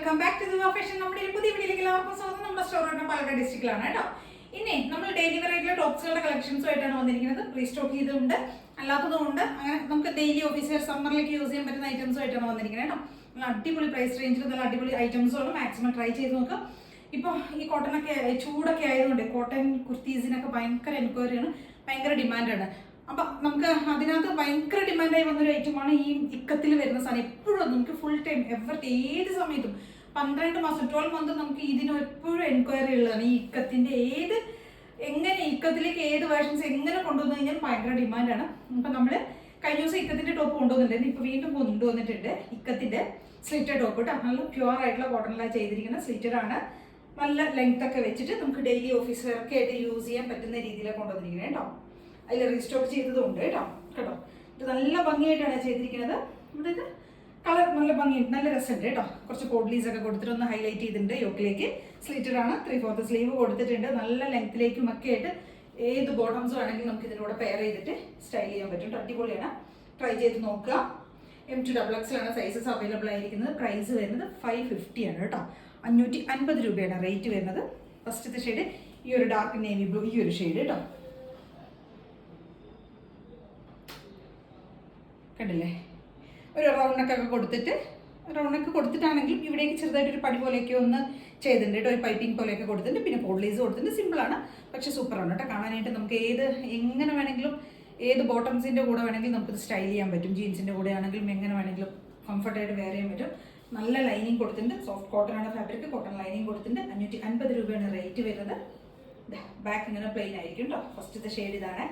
Welcome back to the fashion. നമ്മുടെ ഈ പുതിയ വീഡിയോയിലേക്ക് എല്ലാവർക്കും സ്വാഗതം. നമ്മുടെ സ്റ്റോർ വരുന്നത് പാലക്കാട് ഡിസ്ട്രിക്റ്റിലാണ് കേട്ടോ. ഇനി നമ്മൾ ഡെയിലി വെറൈറ്റിയിലെ ടോപ്സുകളുടെ കളക്ഷൻസുമായിട്ടാണ് വന്നിരിക്കുന്നത്. റീസ്റ്റോക്ക് ചെയ്തുകൊണ്ട് അല്ലാത്തതുകൊണ്ട് അങ്ങനെ നമുക്ക് ഡെയിലി ഓഫീസ് വെയർ സമ്മറിലേക്ക് യൂസ് ചെയ്യാൻ പറ്റുന്ന ഐറ്റംസുമായിട്ടാണ് വന്നിരിക്കുന്നത് കേട്ടോ. നല്ല അടിപൊളി പ്രൈസ് റേഞ്ചിൽ നല്ല അടിപൊളി ഐറ്റംസുകൾ മാക്സിമം ട്രൈ ചെയ്ത് നോക്കാം. ഇപ്പോൾ ഈ കോട്ടനൊക്കെ ചൂടൊക്കെ ആയതുകൊണ്ട് കോട്ടൺ കുർത്തീസിനൊക്കെ ഭയങ്കര എൻക്വയറിയാണ്, ഭയങ്കര ഡിമാൻഡാണ്. അപ്പം നമുക്ക് അതിനകത്ത് ഭയങ്കര ഡിമാൻഡായി വന്നൊരു ഐറ്റമാണ് ഈ ഇക്കത്തിൽ വരുന്ന സാധനം. എപ്പോഴും നമുക്ക് ഫുൾ ടൈം ഏത് സമയത്തും 12 മാസം 12 മന്ത് നമുക്ക് ഇതിന് എപ്പോഴും എൻക്വയറി ഉള്ളതാണ്. ഈ ഇക്കത്തിൻ്റെ എങ്ങനെ ഇക്കത്തിലേക്ക് ഏത് വേർഷൻസ് എങ്ങനെ കൊണ്ടുവന്നു കഴിഞ്ഞാൽ ഭയങ്കര ഡിമാൻഡാണ്. അപ്പം നമ്മൾ കഴിഞ്ഞ ദിവസം ഇക്കത്തിൻ്റെ ടോപ്പ് കൊണ്ടുവന്നിട്ടുണ്ട്, ഇപ്പോൾ വീണ്ടും കൊണ്ടുവന്നിട്ടുണ്ട് ഇക്കത്തിൻ്റെ സ്ലിറ്റഡ് ടോപ്പ് കേട്ടോ. നല്ല പ്യുവർ ആയിട്ടുള്ള കോട്ടണിലാണ് ചെയ്തിരിക്കുന്നത്. സ്ലിറ്റഡ് ആണ്, നല്ല ലെങ്ത് ഒക്കെ വെച്ചിട്ട് നമുക്ക് ഡെയിലി ഓഫീസ് വെയർക്ക് ആയിട്ട് യൂസ് ചെയ്യാൻ പറ്റുന്ന രീതിയിലാണ് കൊണ്ടുവന്നിരിക്കുന്നത് കേട്ടോ. അതിൽ റീസ്റ്റോക്ക് ചെയ്തതുണ്ട് കേട്ടോ. ഇത് നല്ല ഭംഗിയായിട്ടാണ് ചെയ്തിരിക്കുന്നത്. അതായത് കളർ നല്ല ഭംഗിയുണ്ട്, നല്ല രസമുണ്ട് കേട്ടോ. കുറച്ച് കോഡ്ലീസ് ഒക്കെ കൊടുത്തിട്ട് ഒന്ന് ഹൈലൈറ്റ് ചെയ്തിട്ടുണ്ട്. യോക്കിലേക്ക് സ്ലിറ്റഡ് ആണ്, 3/4 സ്ലീവ് കൊടുത്തിട്ടുണ്ട്. നല്ല ലെങ്ത്തിലേക്കും ഒക്കെ ആയിട്ട് ഏത് ബോട്ടംസ് വേണമെങ്കിലും നമുക്ക് ഇതിനോട് പെയർ ചെയ്തിട്ട് സ്റ്റൈൽ ചെയ്യാൻ പറ്റും. അടിപൊളിയാണ്, ട്രൈ ചെയ്ത് നോക്കുക. M2XX ആണ് സൈസസ് അവൈലബിൾ ആയിരിക്കുന്നത്. പ്രൈസ് വരുന്നത് 550 ആണ് കേട്ടോ. 550 രൂപയാണ് റേറ്റ് വരുന്നത്. ഫസ്റ്റത്തെ ഷെയ്ഡ് ഈ ഒരു ഡാർക്ക് നേവി ബ്ലൂ, ഈ ഒരു ഷെയ്ഡ് കേട്ടോ. കണ്ടില്ലേ, ഒരു റൗണ്ടൊക്കെ കൊടുത്തിട്ടാണെങ്കിലും ഇവിടേക്ക് ചെറുതായിട്ടൊരു പടി പോലെയൊക്കെ ഒന്ന് ചെയ്തിട്ടുണ്ട് കേട്ടോ. ഒരു പൈപ്പിംഗ് പോലെയൊക്കെ കൊടുത്തിട്ടുണ്ട്. പിന്നെ പോഡ്ലീസ് കൊടുത്തിട്ടുണ്ട്. സിമ്പിളാണ്, പക്ഷെ സൂപ്പറാണ് കേട്ടോ. കാണാനായിട്ട് നമുക്ക് എങ്ങനെ വേണമെങ്കിലും ഏത് ബോട്ടംസിൻ്റെ കൂടെ വേണമെങ്കിലും നമുക്കിത് സ്റ്റൈൽ ചെയ്യാൻ പറ്റും. ജീൻസിൻ്റെ കൂടെ ആണെങ്കിലും എങ്ങനെ വേണമെങ്കിലും കംഫർട്ടായിട്ട് വെയർ ചെയ്യാൻ പറ്റും. നല്ല ലൈനിങ് കൊടുത്തിട്ടുണ്ട്. സോഫ്റ്റ് കോട്ടൺ ആണ് ഫാബ്രിക്, കോട്ടൺ ലൈനിങ് കൊടുത്തിട്ടുണ്ട്. 550 രൂപയാണ് റേറ്റ് വരുന്നത്. ബാക്ക് ഇങ്ങനെ പ്ലെയിൻ ആയിരിക്കും കേട്ടോ. ഫസ്റ്റത്തെ ഷെയ്ഡ് ഇതാണ്.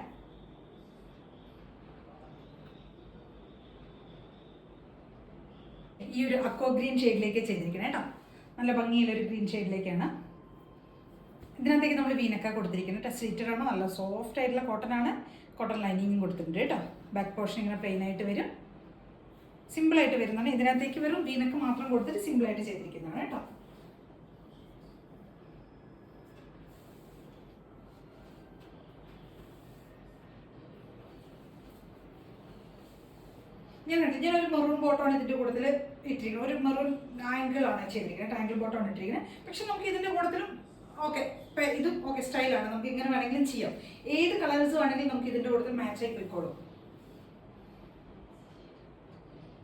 ഈ ഒരു അക്വ ഗ്രീൻ ഷെയ്ഡിലേക്ക് ചെയ്തിരിക്കുന്നത് കേട്ടോ. നല്ല ഭംഗിയുള്ളൊരു ഗ്രീൻ ഷെയ്ഡിലേക്കാണ്. ഇതിനകത്തേക്ക് നമ്മൾ വീനക്ക കൊടുത്തിരിക്കുന്നത്. സ്ലിറ്റഡാണ്, നല്ല സോഫ്റ്റ് ആയിട്ടുള്ള കോട്ടൺ ആണ്. കോട്ടൺ ലൈനിങ്ങും കൊടുത്തിട്ടുണ്ട് കേട്ടോ. ബാക്ക് പോർഷൻ ഇങ്ങനെ പ്ലെയിൻ ആയിട്ട് വരും, സിമ്പിളായിട്ട് വരുന്നതാണ്. ഇതിനകത്തേക്ക് വെറും വീനക്ക് മാത്രം കൊടുത്തിട്ട് സിമ്പിളായിട്ട് ചെയ്തിരിക്കുന്നതാണ് കേട്ടോ. ഞാനൊരു മെറൂൺ ബോട്ടമാണ് ഇതിൻ്റെ കൂട്ടത്തിൽ ഇട്ടിരിക്കുന്നത്. ഒരു മെറൂൺ ആംഗിളാണ് ചെയ്തിരിക്കുന്നത്, ആംഗിൾ ബോട്ടമാണ് ഇട്ടിരിക്കുന്നത്. പക്ഷെ നമുക്ക് ഇതിൻ്റെ കൂട്ടത്തിലും ഇതും സ്റ്റൈലാണ്. നമുക്ക് ഇങ്ങനെ വേണമെങ്കിലും ചെയ്യാം. ഏത് കളേഴ്സ് വേണമെങ്കിലും നമുക്ക് ഇതിൻ്റെ കൂട്ടത്തിൽ മാച്ച് ആയി പോയിക്കോളും.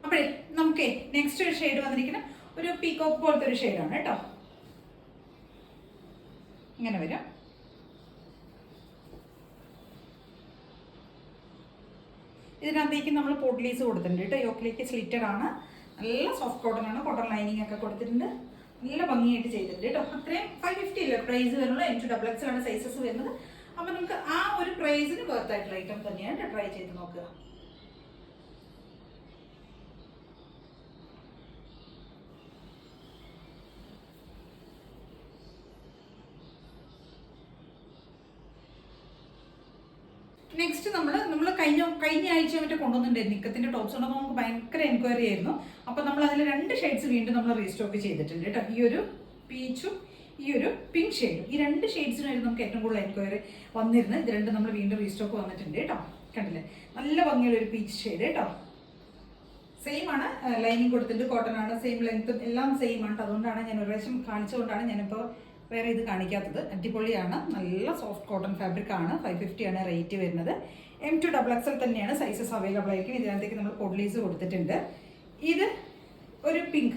അപ്പോഴേ നമുക്ക് നെക്സ്റ്റ് ഒരു ഷെയ്ഡ് വന്നിരിക്കുന്ന ഒരു പീകോക്ക് പോലത്തെ ഒരു ഷെയ്ഡാണ് കേട്ടോ. ഇങ്ങനെ വരും. ഇതിനകത്തേക്ക് നമ്മൾ പോഡ്ലീസ് കൊടുത്തിട്ടുണ്ട് കേട്ടോ. യോക്കിലേക്ക് സ്ലിറ്റഡ് ആണ്, നല്ല സോഫ്റ്റ് കോട്ടൺ ആണ്. കോട്ടൺ ലൈനിങ് ഒക്കെ കൊടുത്തിട്ടുണ്ട്. നല്ല ഭംഗിയായിട്ട് ചെയ്തിട്ടുണ്ട് കേട്ടോ. അത്രയും 550 അല്ലേ പ്രൈസ് വരുന്നത്. M2XX ആണ് സൈസസ് വരുന്നത്. അപ്പം നമുക്ക് ആ ഒരു പ്രൈസിന് വർത്ത് ആയിട്ടുള്ള ഐറ്റം തന്നെയാണ്. ട്രൈ ചെയ്ത് നോക്കുക. നെക്സ്റ്റ് നമ്മൾ കഴിഞ്ഞ ആഴ്ച മറ്റേ കൊണ്ടുവന്നിട്ടുണ്ടായിരുന്നു നിക്കത്തിൻ്റെ ടോപ്സ് ഉണ്ടെന്ന്. നമുക്ക് ഭയങ്കര എൻക്വയറി ആയിരുന്നു. അപ്പോൾ നമ്മൾ അതിൽ 2 ഷെയ്ഡ്സ് വീണ്ടും നമ്മൾ റീസ്റ്റോക്ക് ചെയ്തിട്ടുണ്ട് കേട്ടോ. ഈ ഒരു പീച്ചും ഈ ഒരു പിങ്ക് ഷെയ്ഡും, ഈ 2 ഷെയ്ഡ്സിനായിരുന്നു നമുക്ക് ഏറ്റവും കൂടുതൽ എൻക്വയറി വന്നിരുന്നത്. ഇത് 2 നമ്മൾ വീണ്ടും റീസ്റ്റോക്ക് വന്നിട്ടുണ്ട് കേട്ടോ. കണ്ടില്ലേ, നല്ല ഭംഗിയുള്ള ഒരു പീച്ച് ഷെയ്ഡ് കേട്ടോ. സെയിം ആണ്, ലൈനിങ് കൊടുത്തിട്ട് കോട്ടൺ ആണ്, സെയിം ലെങ്ത്തും എല്ലാം സെയിം ആണ്. അതുകൊണ്ടാണ് ഞാൻ ഒരു പ്രാവശ്യം കാണിച്ചുകൊണ്ടാണ് ഞാനിപ്പോൾ വേറെ ഇത് കാണിക്കാത്തത്. അടിപൊളിയാണ്, നല്ല സോഫ്റ്റ് കോട്ടൺ ഫാബ്രിക് ആണ്. 550 ആണ് റേറ്റ് വരുന്നത്. M2XX തന്നെയാണ് സൈസസ് അവൈലബിൾ ആയിരിക്കും. ഇതിനകത്തേക്ക് നമ്മൾ പോഡ്ലീസ് കൊടുത്തിട്ടുണ്ട്. ഇത് ഒരു പിങ്ക്,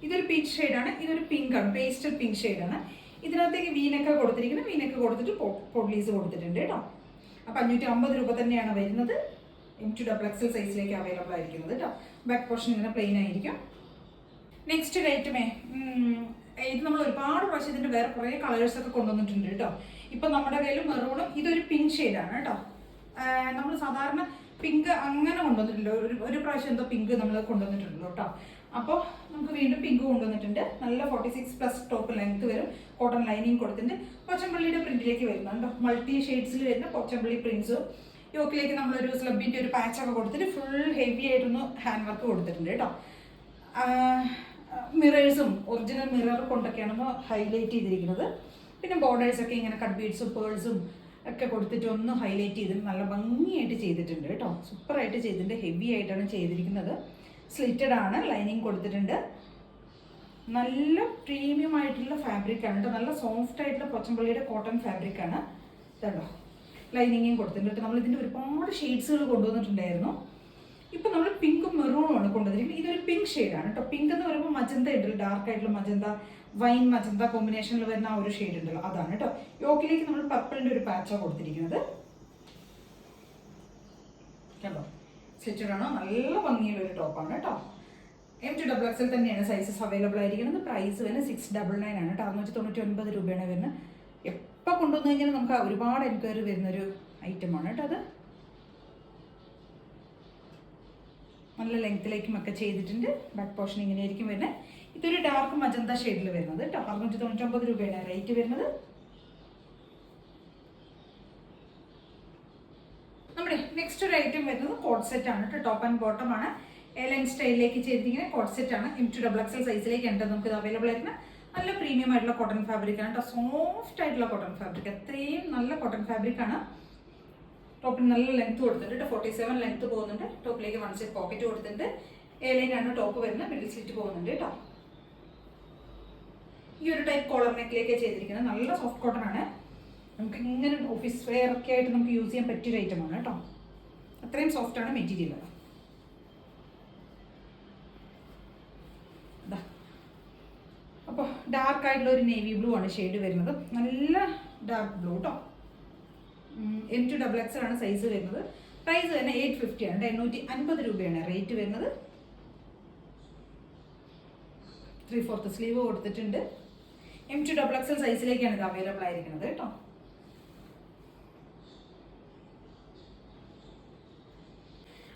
ഇതൊരു പീച്ച് ഷെയ്ഡാണ്. ഇതൊരു പിങ്ക് ആണ്, പേസ്റ്റൽ പിങ്ക് ഷെയ്ഡാണ്. ഇതിനകത്തേക്ക് വീനൊക്കെ കൊടുത്തിരിക്കുന്നത്. വീനൊക്കെ കൊടുത്തിട്ട് പോഡ്ലീസ് കൊടുത്തിട്ടുണ്ട് കേട്ടോ. അപ്പോൾ 550 രൂപ തന്നെയാണ് വരുന്നത്. M2XX സൈസിലേക്ക് അവൈലബിൾ ആയിരിക്കുന്നത് കേട്ടോ. ബാക്ക് പോർഷൻ ഇങ്ങനെ പ്ലെയിൻ ആയിരിക്കും. നെക്സ്റ്റ് ഒരു ഐറ്റമേ, ഇത് നമ്മൾ ഒരുപാട് പ്രാവശ്യം ഇതിൻ്റെ വേറെ കുറേ കളേഴ്സൊക്കെ കൊണ്ടുവന്നിട്ടുണ്ട് കേട്ടോ. ഇപ്പം നമ്മുടെ കയ്യിൽ മെറൂണും ഇതൊരു പിങ്ക് ഷെയ്ഡാണ് കേട്ടോ. നമ്മൾ സാധാരണ പിങ്ക് അങ്ങനെ കൊണ്ടുവന്നിട്ടില്ല. ഒരു പ്രാവശ്യം എന്തോ പിങ്ക് നമ്മൾ കൊണ്ടുവന്നിട്ടുണ്ടല്ലോ കേട്ടോ. അപ്പോൾ നമുക്ക് വീണ്ടും പിങ്ക് കൊണ്ടുവന്നിട്ടുണ്ട്. നല്ല 46+ ടോപ്പ് ലെങ്ത് വരും. കോട്ടൺ ലൈനിങ് കൊടുത്തിട്ടുണ്ട്. പോച്ചമ്പള്ളിയുടെ പ്രിന്റിലേക്ക് വരുന്നുണ്ട്. മൾട്ടി ഷെയ്ഡ്സിൽ വരുന്ന പോച്ചമ്പള്ളി പ്രിന്റ്സും. യോക്കിലേക്ക് നമ്മളൊരു സ്ലബിൻ്റെ ഒരു പാച്ചൊക്കെ കൊടുത്തിട്ട് ഫുൾ ഹെവി ആയിട്ടൊന്ന് ഹാൻഡ് വർക്ക് കൊടുത്തിട്ടുണ്ട് കേട്ടോ. മിറേഴ്സും ഒറിജിനൽ മിറർ കൊണ്ടൊക്കെയാണ് ഹൈലൈറ്റ് ചെയ്തിരിക്കുന്നത്. പിന്നെ ബോർഡേഴ്സൊക്കെ ഇങ്ങനെ കട്ട് ബീഡ്സും പേൾസും ഒക്കെ കൊടുത്തിട്ട് ഒന്ന് ഹൈലൈറ്റ് ചെയ്തിട്ട് നല്ല ഭംഗിയായിട്ട് ചെയ്തിട്ടുണ്ട് കേട്ടോ. സൂപ്പറായിട്ട് ചെയ്തിട്ടുണ്ട്. ഹെവി ആയിട്ടാണ് ചെയ്തിരിക്കുന്നത്. സ്ലിറ്റഡ് ആണ്, ലൈനിങ് കൊടുത്തിട്ടുണ്ട്. നല്ല പ്രീമിയം ആയിട്ടുള്ള ഫാബ്രിക്കാണ് കേട്ടോ. നല്ല സോഫ്റ്റ് ആയിട്ടുള്ള പോച്ചമ്പള്ളിയുടെ കോട്ടൺ ഫാബ്രിക്കാണ്. ഇതാണോ ലൈനിങ്ങും കൊടുത്തിട്ടുണ്ട്. നമ്മൾ ഇതിൻ്റെ ഒരുപാട് ഷെയ്ഡ്സുകൾ കൊണ്ടുവന്നിട്ടുണ്ടായിരുന്നു. ഇപ്പം നമ്മൾ പിങ്കും മെറൂണും ആണ് കൊണ്ടുവന്നിരിക്കുന്നത്. ഇതൊരു പിങ്ക് ഷെയ്ഡാണ് കേട്ടോ. പിങ്ക് എന്ന് പറയുമ്പോൾ മജന്ത ഉണ്ടല്ലോ, ഡാർക്ക് ആയിട്ടുള്ള മജന്ത, വൈൻ മജന്ത കോമ്പിനേഷനിൽ വരുന്ന ആ ഒരു ഷെയ്ഡ് ഉണ്ടല്ലോ, അതാണ് കേട്ടോ. യോക്കിലേക്ക് നമ്മൾ പർപ്പിളിൻ്റെ ഒരു പാച്ചാണ് കൊടുത്തിരിക്കുന്നത്. കണ്ടോ സ്റ്റിച്ചഡാണോ, നല്ല ഭംഗിയുള്ള ഒരു ടോപ്പാണ് കേട്ടോ. M2XXL തന്നെയാണ് സൈസസ് അവൈലബിൾ ആയിരിക്കുന്നത്. പ്രൈസ് വരുന്നത് 699 ആണ് കേട്ടോ. 699 രൂപയാണ് വരുന്നത്. എപ്പോൾ കൊണ്ടുവന്നു കഴിഞ്ഞാൽ നമുക്ക് ഒരുപാട് എൻക്വയറി വരുന്നൊരു ഐറ്റമാണ് കേട്ടോ. അത് നല്ല ലെങ്ത്തിലേക്കും ഒക്കെ ചെയ്തിട്ടുണ്ട്. ബാക്ക് പോർഷൻ ഇങ്ങനെയായിരിക്കും വരുന്നത്. ഇതൊരു ഡാർക്ക് മജന്ത ഷെയ്ഡിൽ വരുന്നത് കേട്ടോ. 699 രൂപയാണ് റേറ്റ് വരുന്നത്. നമ്മുടെ നെക്സ്റ്റ് ഒരു ഐറ്റം വരുന്നത് കോഡ് സെറ്റ് ആണ് കേട്ടോ. ടോപ്പ് ആൻഡ് ബോട്ടം ആണ്. എയർലൈൻ സ്റ്റൈലിലേക്ക് ചെയ്തിരിക്കുന്ന കോഡ് സെറ്റ് ആണ്. M2XXL സൈസിലേക്ക് ഉണ്ട് നമുക്ക് ഇത് അവൈലബിൾ ആയിരുന്ന. നല്ല പ്രീമിയം ആയിട്ടുള്ള കോട്ടൺ ഫാബ്രിക് ആണ് കേട്ടോ. സോഫ്റ്റ് ആയിട്ടുള്ള കോട്ടൺ ഫാബ്രിക്, അത്രയും നല്ല കോട്ടൺ ഫാബ്രിക് ആണ്. ടോപ്പിന് നല്ല ലെങ്ത് കൊടുത്തിട്ടുണ്ട്. 47 ലെങ്ത് പോകുന്നുണ്ട്. ടോപ്പിലേക്ക് 1 സൈഡ് പോക്കറ്റ് കൊടുത്തിട്ടുണ്ട്. എയർലൈൻ ആണ് ടോപ്പ് വരുന്നത്. മിഡിൽ സ്ലിറ്റ് പോകുന്നുണ്ട് കേട്ടോ. ഈ ഒരു ടൈപ്പ് കോളർ നെക്കിലേക്ക് ചെയ്തിരിക്കുന്നത്. നല്ല സോഫ്റ്റ് കോട്ടൺ ആണ്. നമുക്ക് ഇങ്ങനെ ഓഫീസ് വെയർ ഒക്കെ ആയിട്ട് നമുക്ക് യൂസ് ചെയ്യാൻ പറ്റിയൊരു ഐറ്റമാണ് കേട്ടോ. അത്രയും സോഫ്റ്റ് ആണ് മെറ്റീരിയൽ. അപ്പോൾ ഡാർക്ക് ആയിട്ടുള്ള ഒരു നേവി ബ്ലൂ ആണ് ഷെയ്ഡ് വരുന്നത്. നല്ല ഡാർക്ക് ബ്ലൂ കേട്ടോ. M2XXL ആണ് സൈസ് വരുന്നത്. പ്രൈസ് തന്നെ 850 ആണ്. 850 രൂപയാണ് റേറ്റ് വരുന്നത്. 3/4 സ്ലീവ് കൊടുത്തിട്ടുണ്ട്. M2XXL സൈസിലേക്കാണ് ഇത് അവൈലബിൾ ആയിരിക്കുന്നത് കേട്ടോ.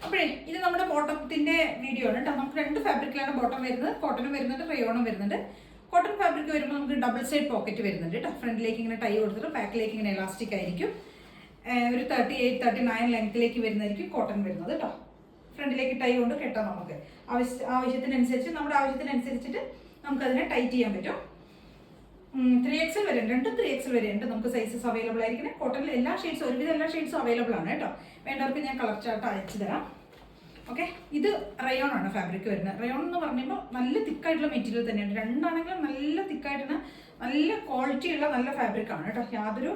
അപ്പോഴേ ഇത് നമ്മുടെ ബോട്ടത്തിന്റെ വീഡിയോ ആണ് കേട്ടോ. നമുക്ക് 2 ഫാബ്രിക്കിലാണ് ബോട്ടം വരുന്നത്. കോട്ടണും വരുന്നുണ്ട്, റയോണും വരുന്നുണ്ട്. കോട്ടൺ ഫാബ്രിക് വരുമ്പോൾ നമുക്ക് ഡബിൾ സൈഡ് പോക്കറ്റ് വരുന്നുണ്ട് കേട്ടോ. ഫ്രണ്ടിലേക്ക് ഇങ്ങനെ ടൈ കൊടുത്തിട്ട് ബാക്കിലേക്ക് ഇങ്ങനെ എലാസ്റ്റിക് ആയിരിക്കും. ഒരു 38-39 ലെങ്ത്തിലേക്ക് വരുന്നതായിരിക്കും കോട്ടൺ വരുന്നത് കേട്ടോ. ഫ്രണ്ടിലേക്ക് ടൈ കൊണ്ട് കെട്ടാം നമുക്ക് ആവശ്യത്തിനനുസരിച്ച്. നമ്മുടെ ആവശ്യത്തിനനുസരിച്ചിട്ട് നമുക്കതിനെ ടൈറ്റ് ചെയ്യാൻ പറ്റും. 3XL വരെ ഉണ്ട്, 3XL വരെ ഉണ്ട് നമുക്ക് സൈസസ് അവൈലബിൾ ആയിരിക്കുന്നത്. കോട്ടണിൽ എല്ലാ ഷെയ്ഡ്സും, ഒരുവിധം എല്ലാ ഷെയ്ഡ്സും അവൈലബിൾ ആണ് കേട്ടോ. വേണ്ടവർക്ക് ഞാൻ കളർ ചാർട്ട് അയച്ചു തരാം. ഓക്കെ, ഇത് റയോൺ ആണ് ഫാബ്രിക് വരുന്നത്. റയോൺ എന്ന് പറയുമ്പോൾ നല്ല തിക്കായിട്ടുള്ള മെറ്റീരിയൽ തന്നെയാണ്. രണ്ടാണെങ്കിലും നല്ല തിക്കായിട്ടുള്ള നല്ല ക്വാളിറ്റി ഉള്ള നല്ല ഫാബ്രിക് ആണ് കേട്ടോ. യാതൊരു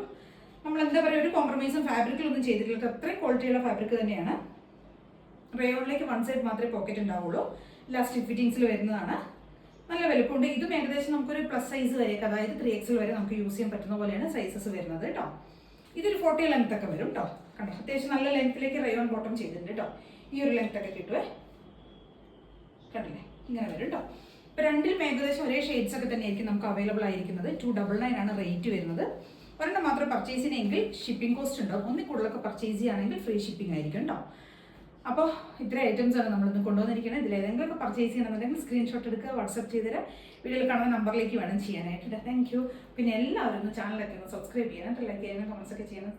നമ്മൾ എന്താ പറയുക ഒരു കോംപ്രമൈസും ഫാബ്രിക്കിലൊന്നും ചെയ്തിട്ടില്ല. അത്രയും ക്വാളിറ്റിയുള്ള ഫാബ്രിക് തന്നെയാണ്. റയോണിലേക്ക് 1 സൈഡ് മാത്രമേ പോക്കറ്റ് ഉണ്ടാവുള്ളൂ. ഇലാസ്റ്റിക് ഫിറ്റിങ്സിൽ വരുന്നതാണ്. നല്ല വലുപ്പമുണ്ട്. ഇതും ഏകദേശം നമുക്കൊരു പ്ലസ് സൈസ് വരെയൊക്കെ, അതായത് 3XL വരെ നമുക്ക് യൂസ് ചെയ്യാൻ പറ്റുന്ന പോലെയാണ് സൈസസ് വരുന്നത് കേട്ടോ. ഇതൊരു 40 ലെങ്ത് ഒക്കെ വരും കേട്ടോ. കണ്ടോ അത്യാവശ്യം നല്ല ലെങ്ത്തിലേക്ക് റയോൺ ബോട്ടം ചെയ്തിട്ടുണ്ട് കേട്ടോ. ഈ ഒരു ലെങ്ത് ഒക്കെ കിട്ടുവേ. കണ്ടില്ലേ ഇങ്ങനെ വരും കേട്ടോ. ഇപ്പം രണ്ടിലും ഏകദേശം ഒരേ ഷെയ്ഡ്സ് ഒക്കെ തന്നെയായിരിക്കും നമുക്ക് അവൈലബിൾ ആയിരിക്കുന്നത്. 299 ആണ് റേറ്റ് വരുന്നത്. ഒരെണ്ണം മാത്രം പർച്ചേസ് ചെയ്യണമെങ്കിൽ ഷിപ്പിംഗ് കോസ്റ്റ് ഉണ്ടാവും. ഒന്നിൽ കൂടുതലൊക്കെ പർച്ചേസ് ചെയ്യുകയാണെങ്കിൽ ഫ്രീ ഷിപ്പിംഗ് ആയിരിക്കും കേട്ടോ. അപ്പോൾ ഇത്ര ഐറ്റംസ് ആണ് നമ്മളിന്ന് കൊണ്ടുവന്നിരിക്കുന്നത്. ഇതിൽ ഏതെങ്കിലുമൊക്കെ പർച്ചേസ് ചെയ്യണമെന്നുണ്ടെങ്കിൽ സ്ക്രീൻഷോട്ട് എടുക്കുക, വാട്സപ്പ് ചെയ്തിട്ട് വീഡിയോയിൽ കാണുന്ന നമ്പറിലേക്ക് വേണം ചെയ്യാനായിട്ട്. Thank you. പിന്നെ എല്ലാവരും ഒന്ന് ചാനലൊക്കെ ഒന്ന് സബ്സ്ക്രൈബ് ചെയ്യാനായിട്ട്, ലൈക്ക് ചെയ്യാനും കമൻസ് ഒക്കെ ചെയ്യാനും